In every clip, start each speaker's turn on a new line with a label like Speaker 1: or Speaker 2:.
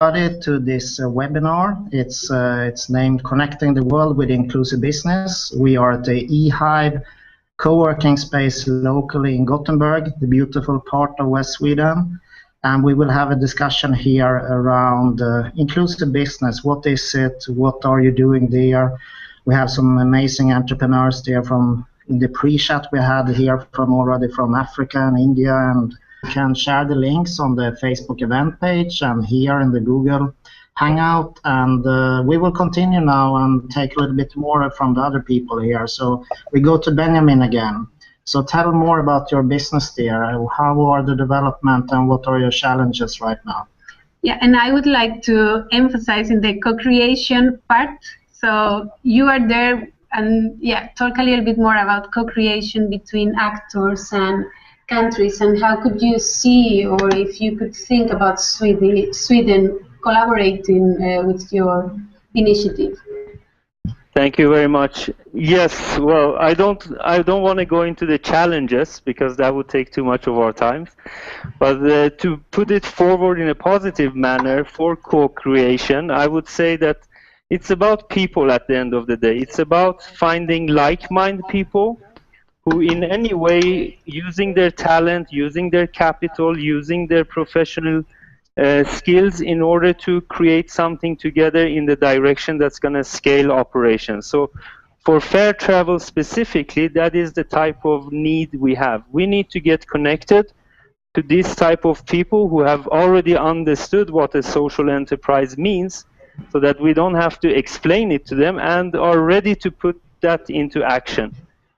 Speaker 1: To this webinar. It's named Connecting the World with Inclusive Business. We are at the eHive co-working space locally in Gothenburg, the beautiful part of West Sweden. And we will have a discussion here around inclusive business. What is it? What are you doing there? We have some amazing entrepreneurs there from in the pre-chat we had here from already from Africa and India, and can share the links on the Facebook event page and here in the Google Hangout. And we will continue now and take a little bit more from the other people here. So we go to Benjamin again. So tell more about your business there. How are the development and what are your challenges right now?
Speaker 2: Yeah, and I would like to emphasize in the co-creation part. So you are there, and yeah, talk a little bit more about co-creation between actors and countries, and how could you see, or if you could think about Sweden collaborating with your initiative.
Speaker 3: Thank you very much. Yes, well, I don't want to go into the challenges because that would take too much of our time. But to put it forward in a positive manner for co-creation, I would say that it's about people at the end of the day. It's about finding like-minded people who in any way, using their talent, using their capital, using their professional skills in order to create something together in the direction that's going to scale operations. So for Fair Travel specifically, that is the type of need we have. We need to get connected to this type of people who have already understood what a social enterprise means, so that we don't have to explain it to them and are ready to put that into action,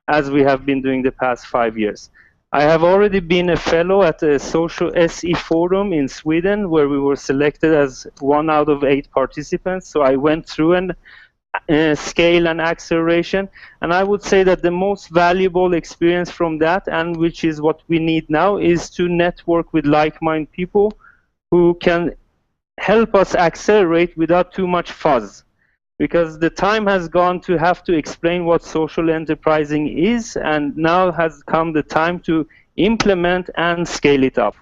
Speaker 3: as we have been doing the past 5 years. I have already been a fellow at the Social SE Forum in Sweden, where we were selected as 1 out of 8 participants. So I went through an scale and acceleration, and I would say that the most valuable experience from that, and which is what we need now, is to network with like-minded people who can help us accelerate without too much fuzz. Because the time has gone to have to explain what social enterprising is, and now has come the time to implement and scale it up.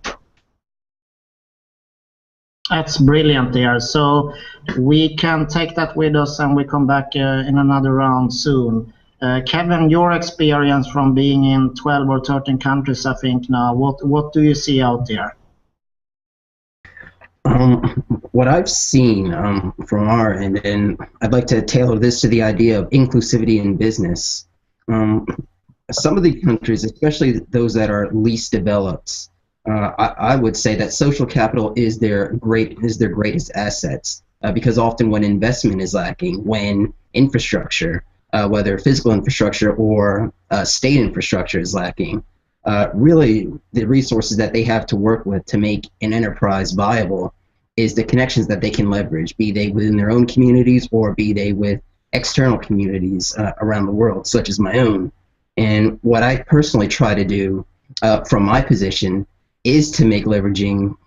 Speaker 1: That's brilliant there. So we can take that with us and we come back in another round soon. Kevin, your experience from being in 12 or 13 countries, I think now, what do you see out there?
Speaker 4: What I've seen from our end, and I'd like to tailor this to the idea of inclusivity in business. Some of the countries, especially those that are least developed, I would say that social capital is their greatest assets, because often when investment is lacking, when infrastructure, whether physical infrastructure or state infrastructure is lacking, really the resources that they have to work with to make an enterprise viable is the connections that they can leverage, be they within their own communities or be they with external communities around the world, such as my own. And what I personally try to do from my position is to make leveraging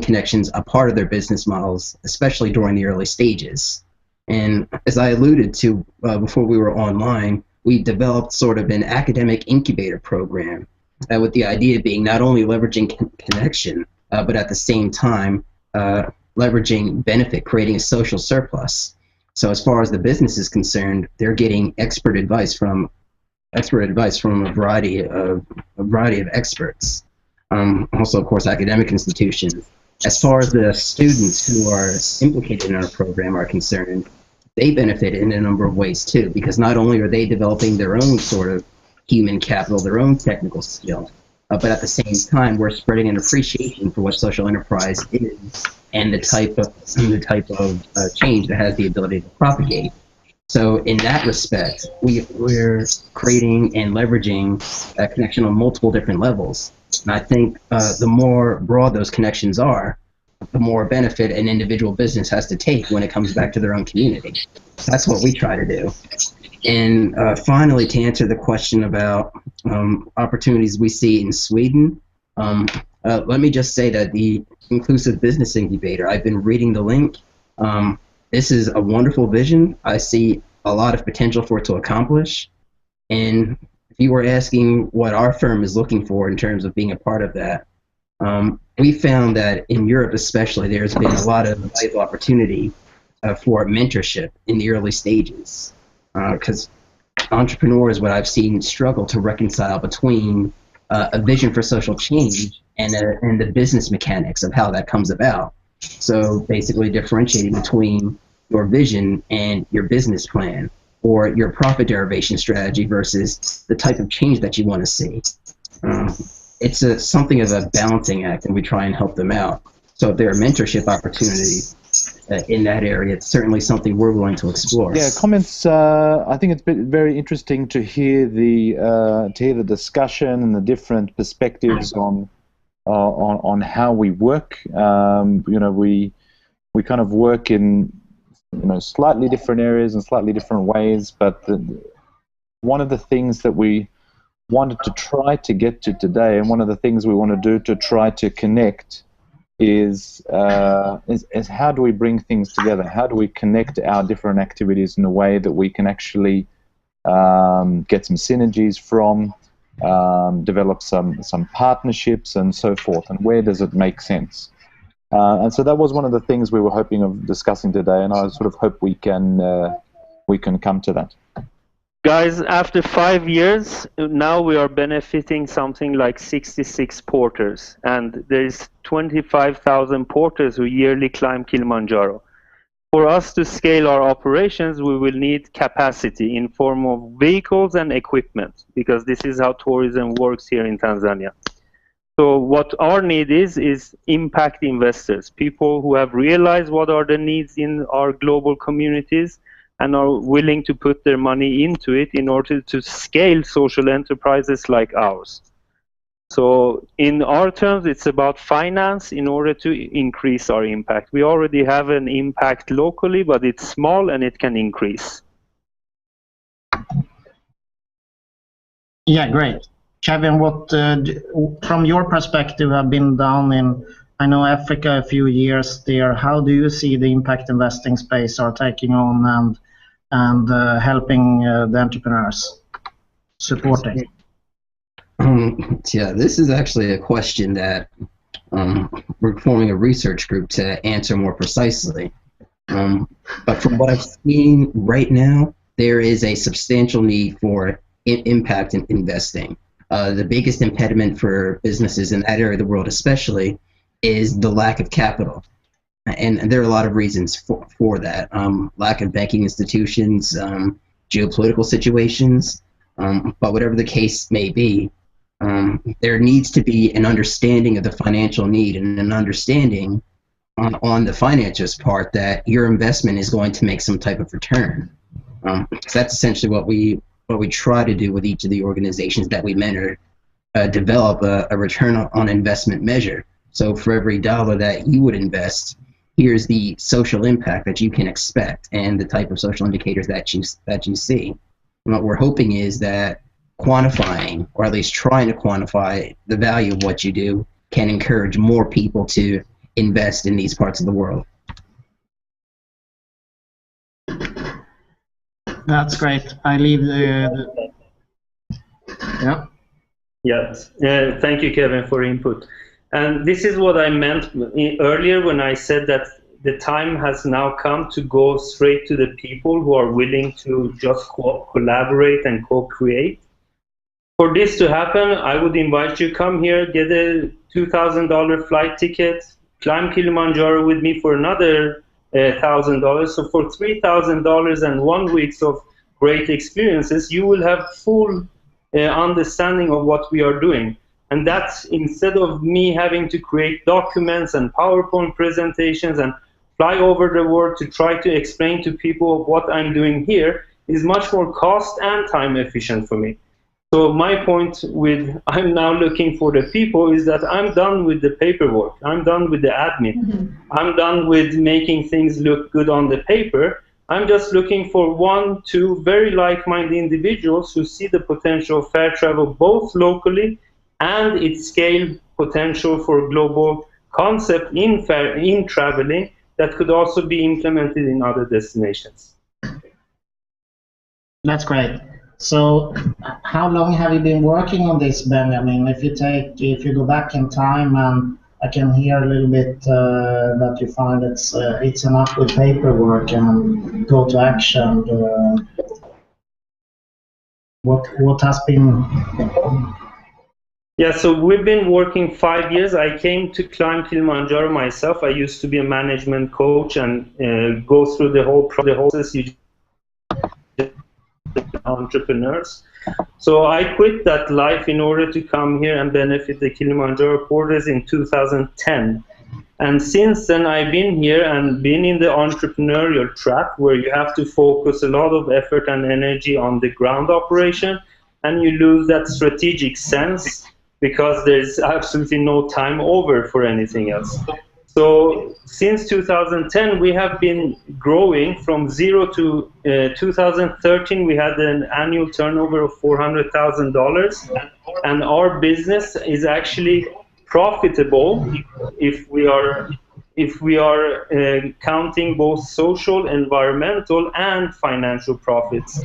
Speaker 4: connections a part of their business models, especially during the early stages. And as I alluded to before we were online, we developed sort of an academic incubator program with the idea being not only leveraging connection, but at the same time leveraging benefit, creating a social surplus. So as far as the business is concerned, they're getting expert advice from a variety of experts. Also, of course, academic institutions. As far as the students who are implicated in our program are concerned, they benefit in a number of ways too, because not only are they developing their own sort of human capital, their own technical skill, but at the same time, we're spreading an appreciation for what social enterprise is and the type of change that has the ability to propagate. So in that respect, we're creating and leveraging a connection on multiple different levels. And I think the more broad those connections are, the more benefit an individual business has to take when it comes back to their own community. That's what we try to do. And finally, to answer the question about opportunities we see in Sweden, let me just say that the Inclusive Business Incubator, I've been reading the link. This is a wonderful vision. I see a lot of potential for it to accomplish. And if you were asking what our firm is looking for in terms of being a part of that, we found that in Europe especially, there's been a lot of valuable opportunity for mentorship in the early stages. Because entrepreneurs, what I've seen, struggle to reconcile between a vision for social change and the business mechanics of how that comes about. So basically differentiating between your vision and your business plan, or your profit derivation strategy versus the type of change that you want to see. It's something of a balancing act, and we try and help them out. So if there are mentorship opportunities in that area, it's certainly something we're willing to explore.
Speaker 5: Yeah, comments. I think it's been very interesting to hear the discussion and the different perspectives on how we work. We kind of work in slightly different areas and slightly different ways, but one of the things that we wanted to try to get to today, and one of the things we want to do to try to connect is how do we bring things together? How do we connect our different activities in a way that we can actually get some synergies from, develop some partnerships and so forth, and where does it make sense? And so that was one of the things we were hoping of discussing today, and I sort of hope we can come to that.
Speaker 3: Guys, after 5 years, now we are benefiting something like 66 porters, and there's 25,000 porters who yearly climb Kilimanjaro. For us to scale our operations, we will need capacity in form of vehicles and equipment, because this is how tourism works here in Tanzania. So what our need is impact investors, people who have realized what are the needs in our global communities and are willing to put their money into it in order to scale social enterprises like ours. So in our terms, it's about finance in order to increase our impact. We already have an impact locally, but it's small and it can increase.
Speaker 1: Yeah, great. Kevin, what, from your perspective, have been down in, I know, Africa a few years there. How do you see the impact investing space are taking on and helping the entrepreneurs, supporting?
Speaker 4: Yeah, this is actually a question that we're forming a research group to answer more precisely. But from what I've seen right now, there is a substantial need for impact in investing. The biggest impediment for businesses in that area of the world especially is the lack of capital. And there are a lot of reasons for that. Lack of banking institutions, geopolitical situations, but whatever the case may be, there needs to be an understanding of the financial need and an understanding on the financiers' part that your investment is going to make some type of return. So that's essentially what we try to do with each of the organizations that we mentor, develop a return on investment measure. So for every dollar that you would invest, here's the social impact that you can expect and the type of social indicators that you see. And what we're hoping is that quantifying, or at least trying to quantify, the value of what you do can encourage more people to invest in these parts of the world.
Speaker 1: That's great. I leave yeah.
Speaker 3: Yes. Thank you, Kevin, for input. And this is what I meant earlier when I said that the time has now come to go straight to the people who are willing to just collaborate and co-create. For this to happen, I would invite you, come here, get a $2,000 flight ticket, climb Kilimanjaro with me for another $1,000. So for $3,000 and 1 week of great experiences, you will have full understanding of what we are doing. And that's instead of me having to create documents and PowerPoint presentations and fly over the world to try to explain to people what I'm doing here, is much more cost and time efficient for me. So my point with I'm now looking for the people is that I'm done with the paperwork. I'm done with the admin. Mm-hmm. I'm done with making things look good on the paper. I'm just looking for 1, 2 very like-minded individuals who see the potential of fair travel both locally and its scale potential for global concept in traveling that could also be implemented in other destinations.
Speaker 1: That's great. So how long have you been working on this, Benjamin? If you go back in time and I can hear a little bit that you find it's enough with paperwork and go to action. What has been?
Speaker 3: Yeah, so we've been working 5 years. I came to climb Kilimanjaro myself. I used to be a management coach and go through the whole process. You entrepreneurs. So I quit that life in order to come here and benefit the Kilimanjaro porters in 2010. And since then, I've been here and been in the entrepreneurial track where you have to focus a lot of effort and energy on the ground operation, and you lose that strategic sense because there's absolutely no time over for anything else. So since 2010, we have been growing from zero to 2013. We had an annual turnover of $400,000, and our business is actually profitable if we are counting both social, environmental, and financial profits.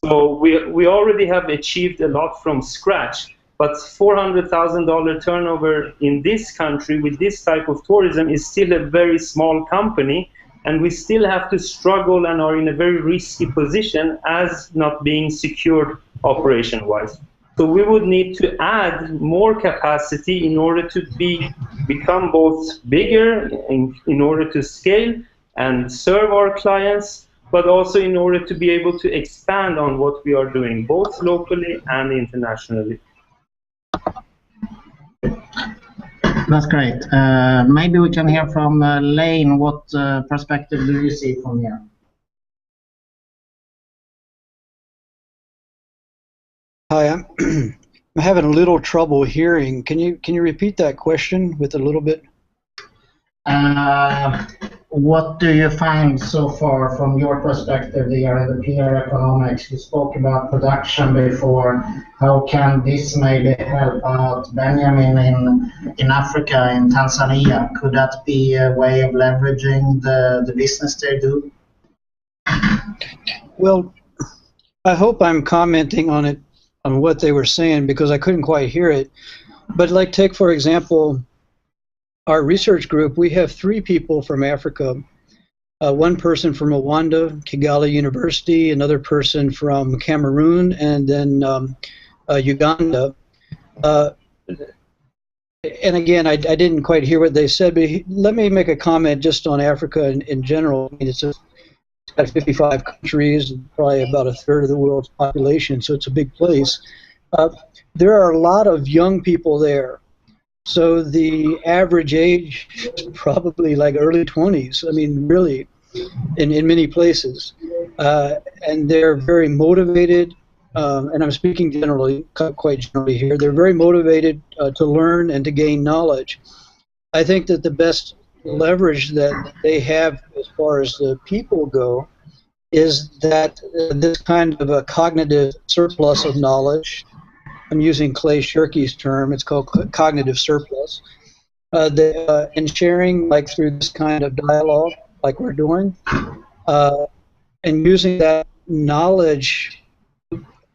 Speaker 3: So we already have achieved a lot from scratch. But $400,000 turnover in this country with this type of tourism is still a very small company, and we still have to struggle and are in a very risky position as not being secured operation-wise. So we would need to add more capacity in order to become both bigger, in order to scale and serve our clients, but also in order to be able to expand on what we are doing, both locally and internationally.
Speaker 1: That's great. Maybe we can hear from Lane. What perspective do you see from here?
Speaker 6: Hi, I'm having a little trouble hearing. Can you repeat that question with a little bit?
Speaker 1: What do you find so far from your perspective here in the peer economics? You spoke about production before. How can this maybe help out Benjamin in Africa, in Tanzania? Could that be a way of leveraging the business they do?
Speaker 6: Well, I hope I'm commenting on what they were saying because I couldn't quite hear it. But like take for example, our research group, we have 3 people from Africa, 1 person from Rwanda, Kigali University, another person from Cameroon, and then Uganda. And again, I didn't quite hear what they said, but let me make a comment just on Africa in general. I mean, it's got 55 countries, and probably about 1/3 of the world's population, so it's a big place. There are a lot of young people there. So the average age is probably like early 20s. I mean, really, in many places. And they're very motivated, and I'm speaking generally, quite generally here. They're very motivated to learn and to gain knowledge. I think that the best leverage that they have as far as the people go is that this kind of a cognitive surplus of knowledge, I'm using Clay Shirky's term, it's called cognitive surplus, and sharing like through this kind of dialogue like we're doing, and using that knowledge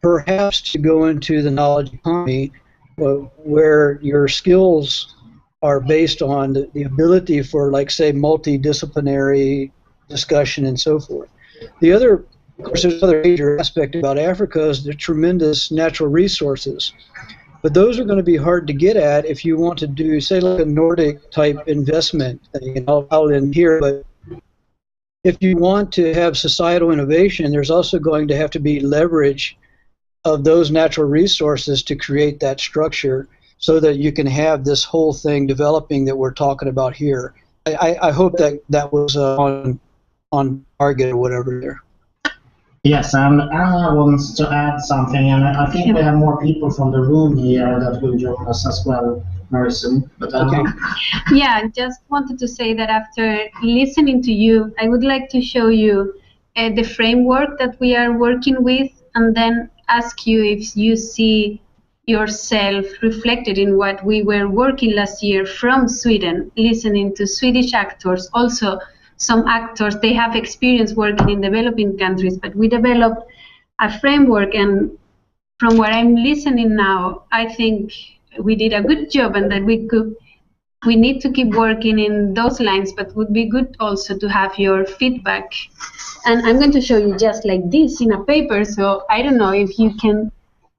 Speaker 6: perhaps to go into the knowledge economy where your skills are based on the ability for, like, say, multidisciplinary discussion and so forth. The other, of course, there's another major aspect about Africa is the tremendous natural resources. But those are going to be hard to get at if you want to do, say, like a Nordic type investment thing. And I'll end here, but if you want to have societal innovation, there's also going to have to be leverage of those natural resources to create that structure so that you can have this whole thing developing that we're talking about here. I hope that was on target or whatever there.
Speaker 1: Yes, and Anna wants to add something, and I think we have more people from the room here that will join us as well very soon. But
Speaker 6: Okay.
Speaker 2: Yeah, just wanted to say that after listening to you, I would like to show you the framework that we are working with, and then ask you if you see yourself reflected in what we were working last year from Sweden, listening to Swedish actors, also some actors, they have experience working in developing countries, but we developed a framework, and from what I'm listening now, I think we did a good job and that we could we need to keep working in those lines, but would be good also to have your feedback. And I'm going to show you just like this in a paper, so I don't know if you can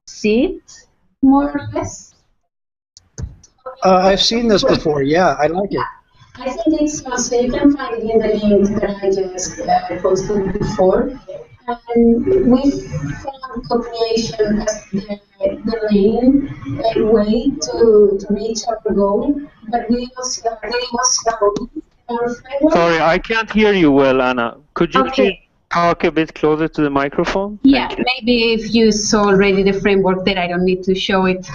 Speaker 2: see it more or less.
Speaker 6: I've seen this before. Yeah, I like it.
Speaker 2: I think it's also, you can find it in the link that I just posted before. And we found co-creation as the main way to reach our goal, but we also our framework.
Speaker 3: Sorry, I can't hear you well, Anna. Could you please talk a bit closer to the microphone?
Speaker 2: Yeah, maybe if you saw already the framework that I don't need to show it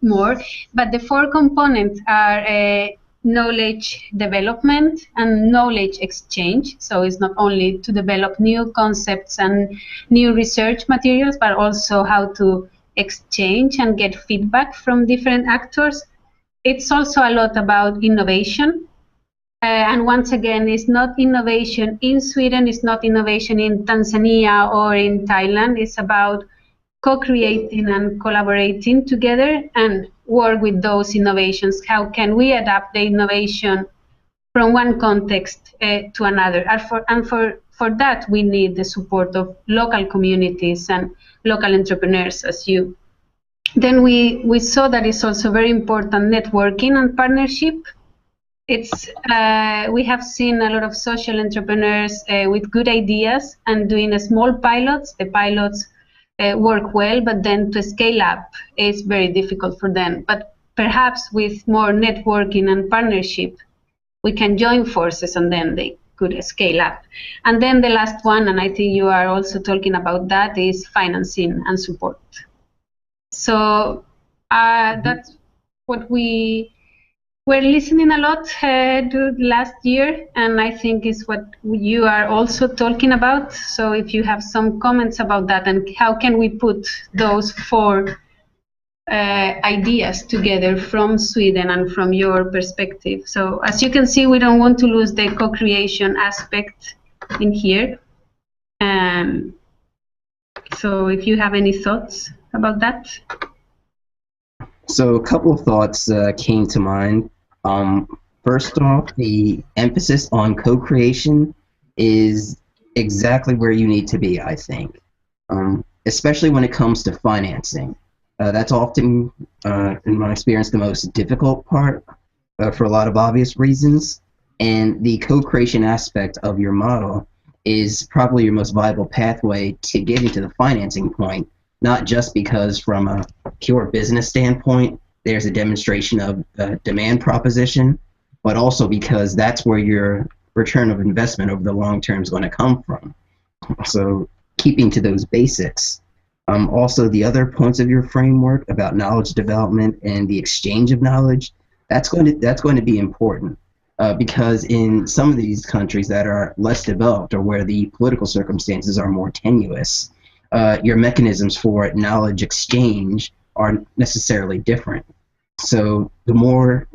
Speaker 2: more. But the 4 components are knowledge development and knowledge exchange. So it's not only to develop new concepts and new research materials, but also how to exchange and get feedback from different actors. It's also a lot about innovation. And once again, it's not innovation in Sweden, it's not innovation in Tanzania or in Thailand. It's about co-creating and collaborating together and work with those innovations. How can we adapt the innovation from one context to another? And for that, we need the support of local communities and local entrepreneurs as you. Then we saw that it's also very important networking and partnership. It's we have seen a lot of social entrepreneurs with good ideas and doing small pilots. The pilots work well, but then to scale up is very difficult for them. But perhaps with more networking and partnership, we can join forces and then they could scale up. And then the last one, and I think you are also talking about that, is financing and support. So that's what we were listening a lot last year, and I think is what you are also talking about. So if you have some comments about that, and how can we put those 4 ideas together from Sweden and from your perspective. So as you can see, we don't want to lose the co-creation aspect in here. So if you have any thoughts about that.
Speaker 4: So a couple of thoughts came to mind. First off, the emphasis on co-creation is exactly where you need to be, I think, especially when it comes to financing. That's often, in my experience, the most difficult part for a lot of obvious reasons. And the co-creation aspect of your model is probably your most viable pathway to getting to the financing point, not just because from a pure business standpoint, there's a demonstration of a demand proposition, but also because that's where your return of investment over the long term is going to come from. So keeping to those basics. Also, the other points of your framework about knowledge development and the exchange of knowledge, that's going to be important because in some of these countries that are less developed or where the political circumstances are more tenuous, your mechanisms for knowledge exchange aren't necessarily different. So the more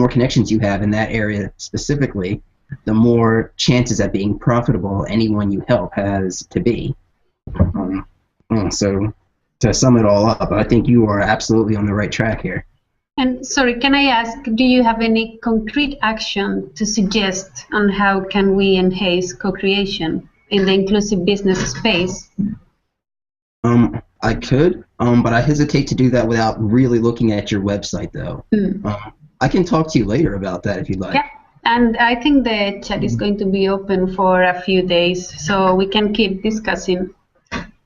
Speaker 4: connections you have in that area specifically, the more chances at being profitable anyone you help has to be. So to sum it all up, I think you are absolutely on the right track here.
Speaker 2: And sorry, can I ask, do you have any concrete action to suggest on how can we enhance co-creation in the inclusive business space?
Speaker 4: I could, but I hesitate to do that without really looking at your website, though. I can talk to you later about that if you'd like.
Speaker 2: Yeah, and I think the chat is going to be open for a few days, so we can keep discussing.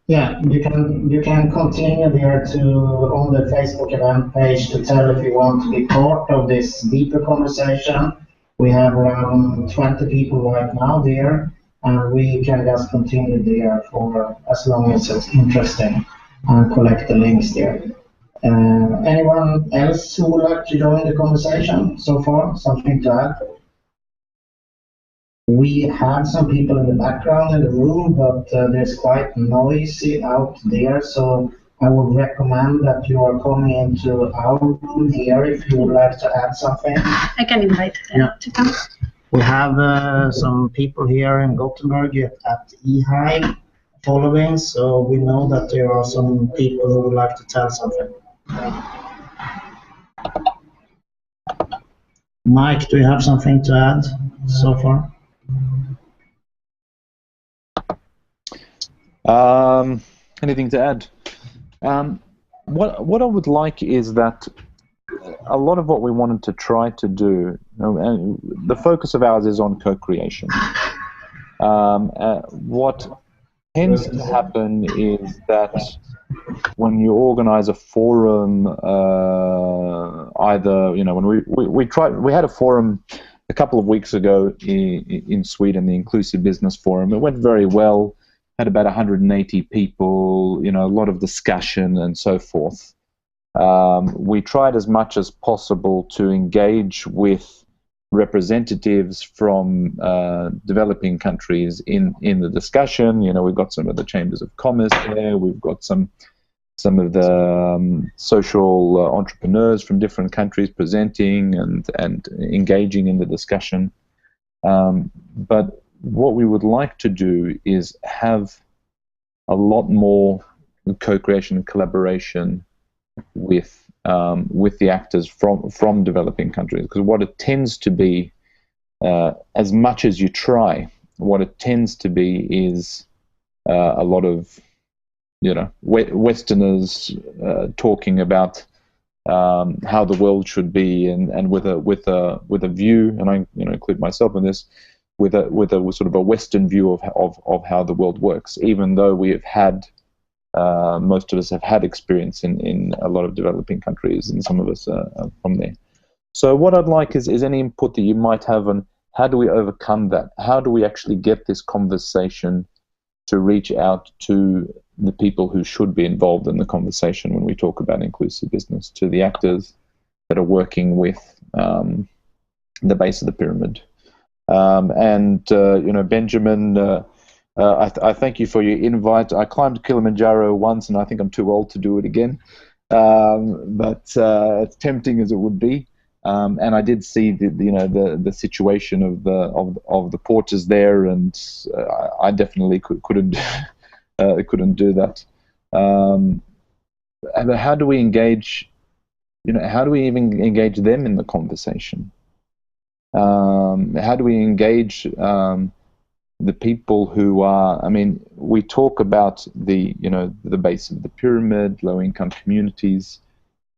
Speaker 1: Yeah, you can continue there to on the Facebook event page to tell if you want to be part of this deeper conversation. We have around 20 people right now there, and we can just continue there for as long as it's interesting and collect the links there. Anyone else who would like to join the conversation so far? Something to add? We have some people in the background in the room, but there's quite noisy out there, so I would recommend that you are coming into our room here if you would like to add something.
Speaker 2: I can invite them to come.
Speaker 1: We have some people here in Gothenburg at eHive following, so we know that there are some people who would like to tell something. Mike, do you have something to add so far?
Speaker 5: Anything to add? What I would like is that a lot of what we wanted to try to do, and the focus of ours is on co-creation. What tends to happen is that when you organize a forum, either, when we had a forum a couple of weeks ago in Sweden, the Inclusive Business Forum. It went very well, had about 180 people, a lot of discussion and so forth. We tried as much as possible to engage with representatives from developing countries in the discussion. We've got some of the chambers of commerce there. We've got some of the social entrepreneurs from different countries presenting and engaging in the discussion. But what we would like to do is have a lot more co-creation and collaboration with the actors from developing countries, because what it tends to be, as much as you try, what it tends to be is a lot of Westerners talking about how the world should be, and with a view, and I include myself in this, with a sort of a Western view of how the world works, even though we have had most of us have had experience in a lot of developing countries, and some of us are from there. So what I'd like is any input that you might have on how do we overcome that? How do we actually get this conversation to reach out to the people who should be involved in the conversation when we talk about inclusive business, to the actors that are working with the base of the pyramid? Benjamin, I thank you for your invite. I climbed Kilimanjaro once, and I think I'm too old to do it again. But as tempting as it would be, and I did see the situation of the porters there, and I definitely couldn't do that. And how do we engage? How do we even engage them in the conversation? How do we engage the people who are? I mean, we talk about the base of the pyramid, low-income communities.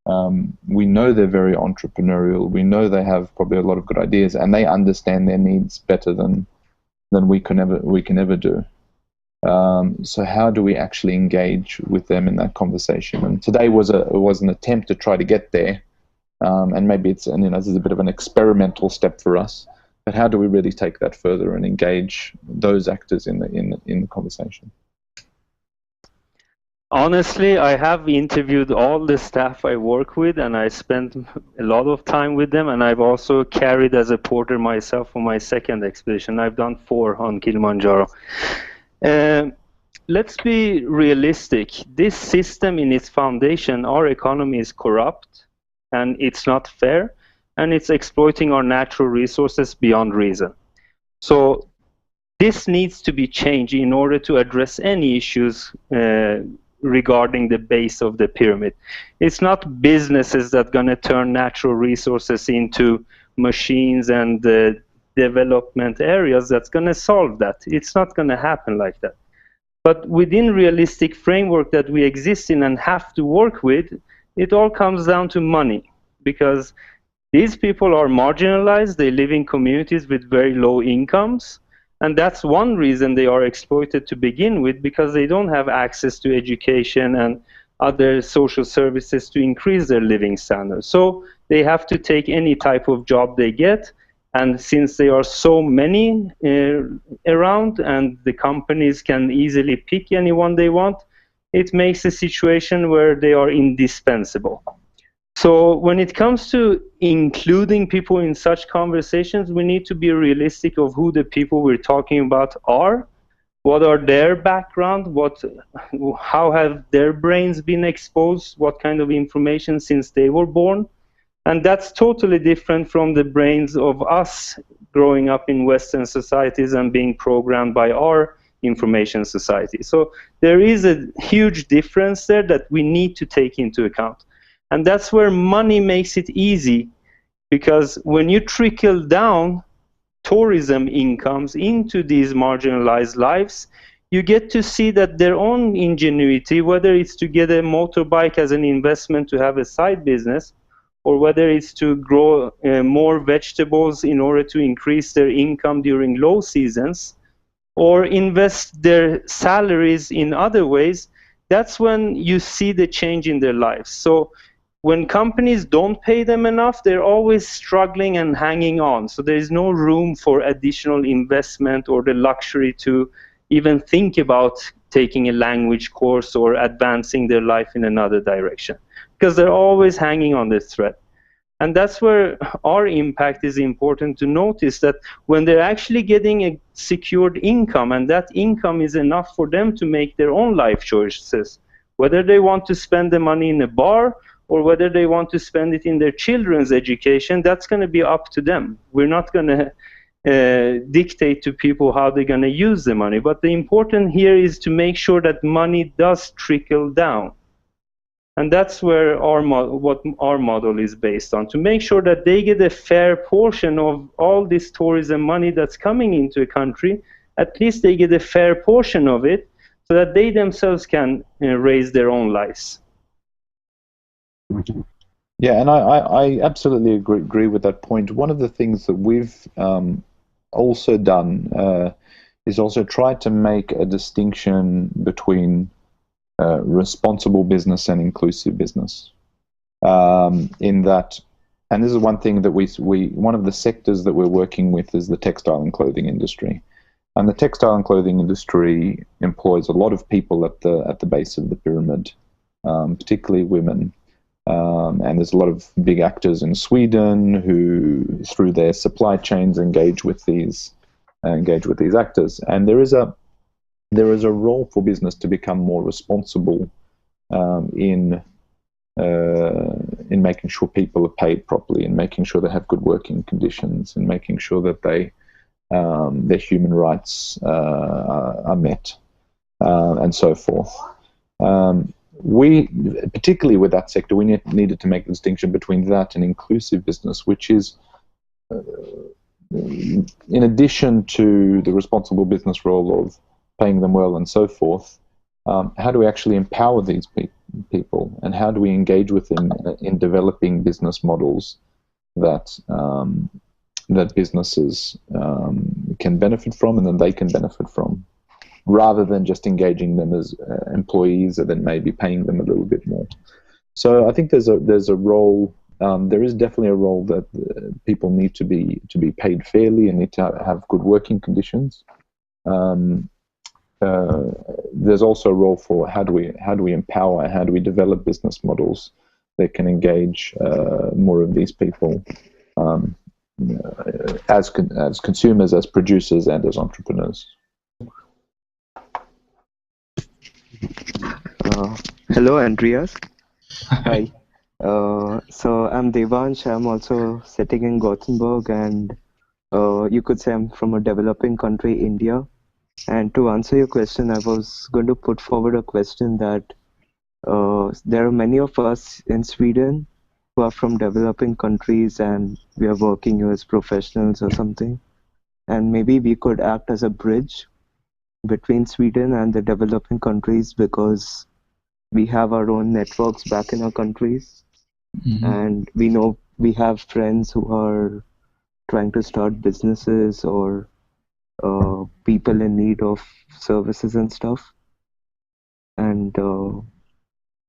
Speaker 5: We know they're very entrepreneurial. We know they have probably a lot of good ideas, and they understand their needs better than we can ever do. So how do we actually engage with them in that conversation? And today was an attempt to try to get there, and maybe this is a bit of an experimental step for us. But how do we really take that further and engage those actors in the conversation?
Speaker 3: Honestly, I have interviewed all the staff I work with, and I spent a lot of time with them, and I've also carried as a porter myself for my second expedition. I've done 4 on Kilimanjaro. Let's be realistic. This system in its foundation, our economy is corrupt, and it's not fair, and it's exploiting our natural resources beyond reason. So this needs to be changed in order to address any issues regarding the base of the pyramid. It's not businesses that are going to turn natural resources into machines and development areas that's going to solve that. It's not going to happen like that. But within realistic framework that we exist in and have to work with, it all comes down to money, because these people are marginalized. They live in communities with very low incomes. And that's one reason they are exploited to begin with, because they don't have access to education and other social services to increase their living standards. So they have to take any type of job they get. And since there are so many around, and the companies can easily pick anyone they want, it makes a situation where they are indispensable. So when it comes to including people in such conversations, we need to be realistic of who the people we're talking about are, what are their background, how have their brains been exposed, what kind of information since they were born. And that's totally different from the brains of us growing up in Western societies and being programmed by our information society. So there is a huge difference there that we need to take into account. And that's where money makes it easy, because when you trickle down tourism incomes into these marginalized lives, you get to see that their own ingenuity, whether it's to get a motorbike as an investment to have a side business, or whether it's to grow more vegetables in order to increase their income during low seasons, or invest their salaries in other ways, that's when you see the change in their lives. So when companies don't pay them enough, they're always struggling and hanging on. So there is no room for additional investment or the luxury to even think about taking a language course or advancing their life in another direction, because they're always hanging on this thread. And that's where our impact is important to notice, that when they're actually getting a secured income, and that income is enough for them to make their own life choices, whether they want to spend the money in a bar or whether they want to spend it in their children's education, that's going to be up to them. We're not going to dictate to people how they're going to use the money. But the important here is to make sure that money does trickle down. And that's where what our model is based on, to make sure that they get a fair portion of all this tourism money that's coming into a country. At least they get a fair portion of it, so that they themselves can raise their own lives.
Speaker 5: Yeah, and I absolutely agree with that point. One of the things that we've also done is also try to make a distinction between responsible business and inclusive business. In that, and this is one thing that one of the sectors that we're working with is the textile and clothing industry. And the textile and clothing industry employs a lot of people at the base of the pyramid, particularly women. And there's a lot of big actors in Sweden who, through their supply chains, engage with these actors. And there is a role for business to become more responsible in making sure people are paid properly, in making sure they have good working conditions, in making sure that their human rights are met, and so forth. We, particularly with that sector, we needed to make the distinction between that and inclusive business, which is, in addition to the responsible business role of paying them well and so forth, how do we actually empower these people, and how do we engage with them in developing business models that that businesses can benefit from, and then they can benefit from, rather than just engaging them as employees and then maybe paying them a little bit more. So I think there's a role. There is definitely a role that people need to be paid fairly and need to have good working conditions. There's also a role for how do we empower, how do we develop business models that can engage more of these people as consumers, as producers, and as entrepreneurs.
Speaker 7: Hello, Andreas. Hi. So I'm Devansh. I'm also sitting in Gothenburg, and you could say I'm from a developing country, India. And to answer your question, I was going to put forward a question that there are many of us in Sweden who are from developing countries, and we are working here as professionals or something. And maybe we could act as a bridge between Sweden and the developing countries, because we have our own networks back in our countries. Mm-hmm. And we know we have friends who are trying to start businesses, or people in need of services and stuff. And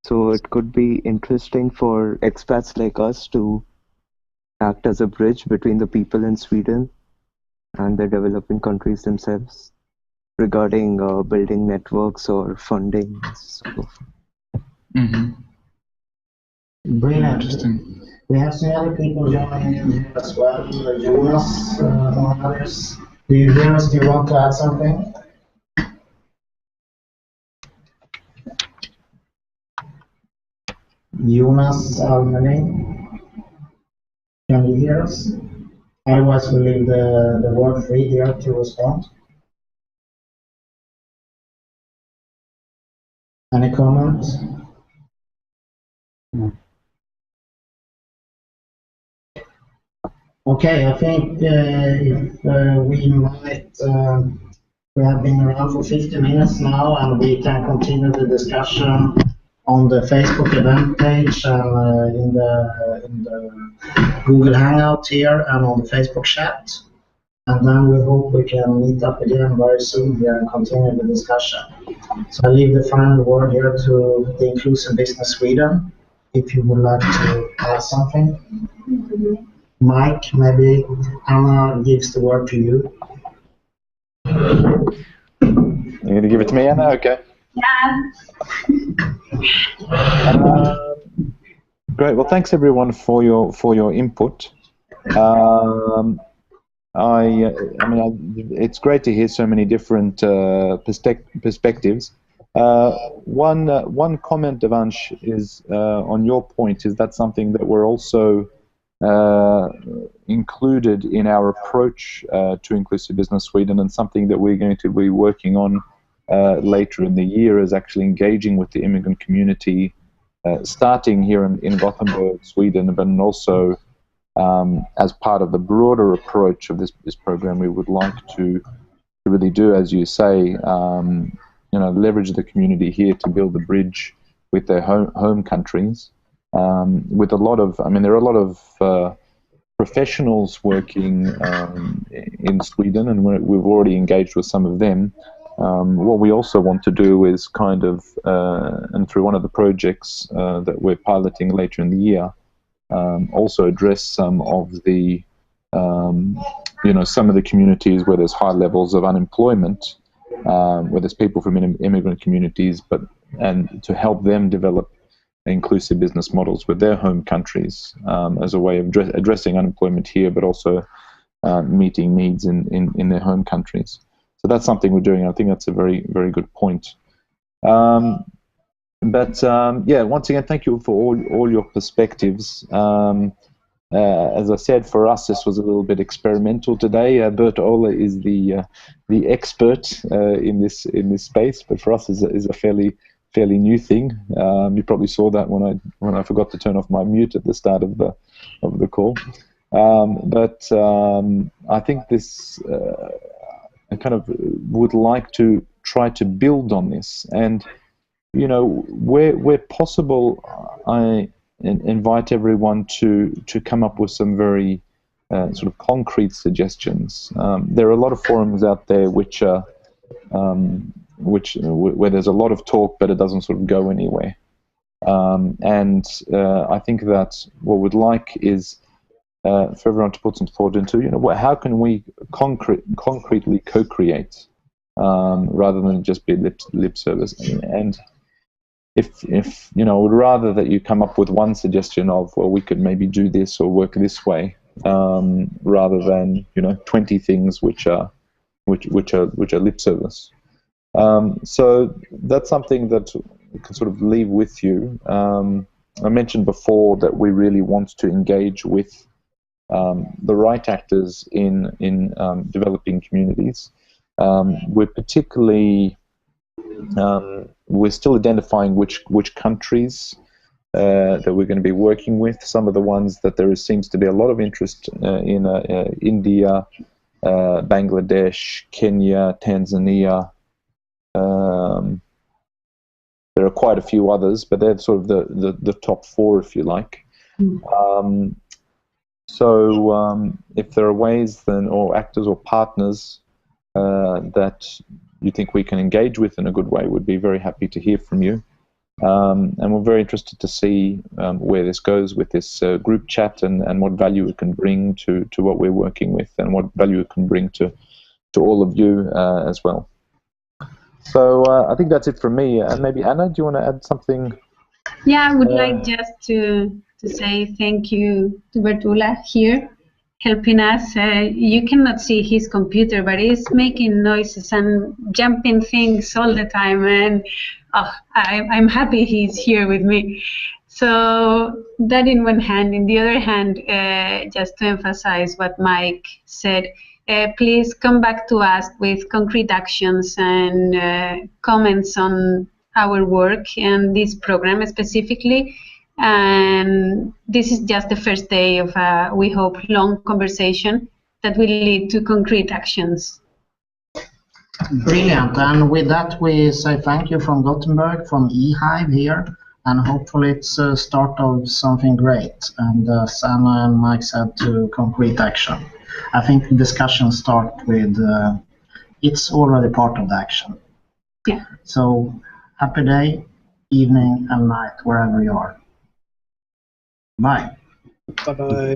Speaker 7: so it could be interesting for expats like us to act as a bridge between the people in Sweden and the developing countries themselves regarding building networks or funding and so forth.
Speaker 1: Mm-hmm. Brilliant. Interesting. We have some other people joining as well. Jonas, among others. Do you hear us? Do you want to add something? Jonas Almeling, can you hear us? Otherwise, we'll leave the word free here to respond. Any comments? Okay, I think if we might, we have been around for 50 minutes now, and we can continue the discussion on the Facebook event page and in the Google Hangout here and on the Facebook chat. And then we hope we can meet up again very soon here and continue the discussion. So I leave the final word here to the Inclusive Business Sweden, if you would like to add something. Mike, maybe Anna gives the word to you.
Speaker 5: You're going to give it to me, Anna? Okay.
Speaker 2: Yeah.
Speaker 5: Great. Well, thanks everyone for your input. It's great to hear so many different perspectives. One comment, Devansh, is on your point, is that something that we're also included in our approach to Inclusive Business Sweden, and something that we're going to be working on later in the year is actually engaging with the immigrant community, starting here in Gothenburg, Sweden, but also as part of the broader approach of this program. We would like to really do, as you say, leverage the community here to build the bridge with their home countries. With a lot of, there are a lot of professionals working in Sweden, and we've already engaged with some of them. What we also want to do is kind of, and through one of the projects that we're piloting later in the year, also address some of the, some of the communities where there's high levels of unemployment, where there's people from immigrant communities, and to help them develop inclusive business models with their home countries as a way of addressing unemployment here, but also meeting needs in their home countries. So that's something we're doing. I think that's a very, very good point. Yeah, once again, thank you for all your perspectives. As I said, for us, this was a little bit experimental today. Bert Ola is the expert in this space, but for us is a fairly new thing. You probably saw that when I forgot to turn off my mute at the start of the call. I think this I kind of would like to try to build on this, and where possible, I invite everyone to come up with some very sort of concrete suggestions. There are a lot of forums out there which are where there's a lot of talk, but it doesn't sort of go anywhere. I think that what we'd like is for everyone to put some thought into, how can we concretely co-create rather than just be lip service. And if I would rather that you come up with one suggestion of, well, we could maybe do this or work this way, rather than 20 things which are lip service. So that's something that we can sort of leave with you. I mentioned before that we really want to engage with the right actors in developing communities. We're particularly we're still identifying which countries that we're going to be working with. Some of the ones that there seems to be a lot of interest in India, Bangladesh, Kenya, Tanzania. There are quite a few others, but they're sort of the top four, if you like. So if there are ways then, or actors or partners that you think we can engage with in a good way, we'd be very happy to hear from you. And we're very interested to see where this goes with this group chat, and what value it can bring to what we're working with, and what value it can bring to all of you as well. So I think that's it from me. And maybe Anna, do you want to add something?
Speaker 2: Yeah, I would like just to say thank you to Bert Ola here, helping us. You cannot see his computer, but he's making noises and jumping things all the time, and I'm happy he's here with me. So that in one hand. In the other hand, just to emphasize what Mike said, please come back to us with concrete actions and comments on our work and this program specifically. And this is just the first day of a, we hope, long conversation that will lead to concrete actions.
Speaker 1: Brilliant. And with that, we say thank you from Gothenburg, from eHive here, and hopefully it's a start of something great. And Sanna and Mike said to concrete action. I think the discussion starts with it's already part of the action.
Speaker 2: Yeah.
Speaker 1: So happy day, evening, and night, wherever you are. Bye.
Speaker 6: Bye-bye.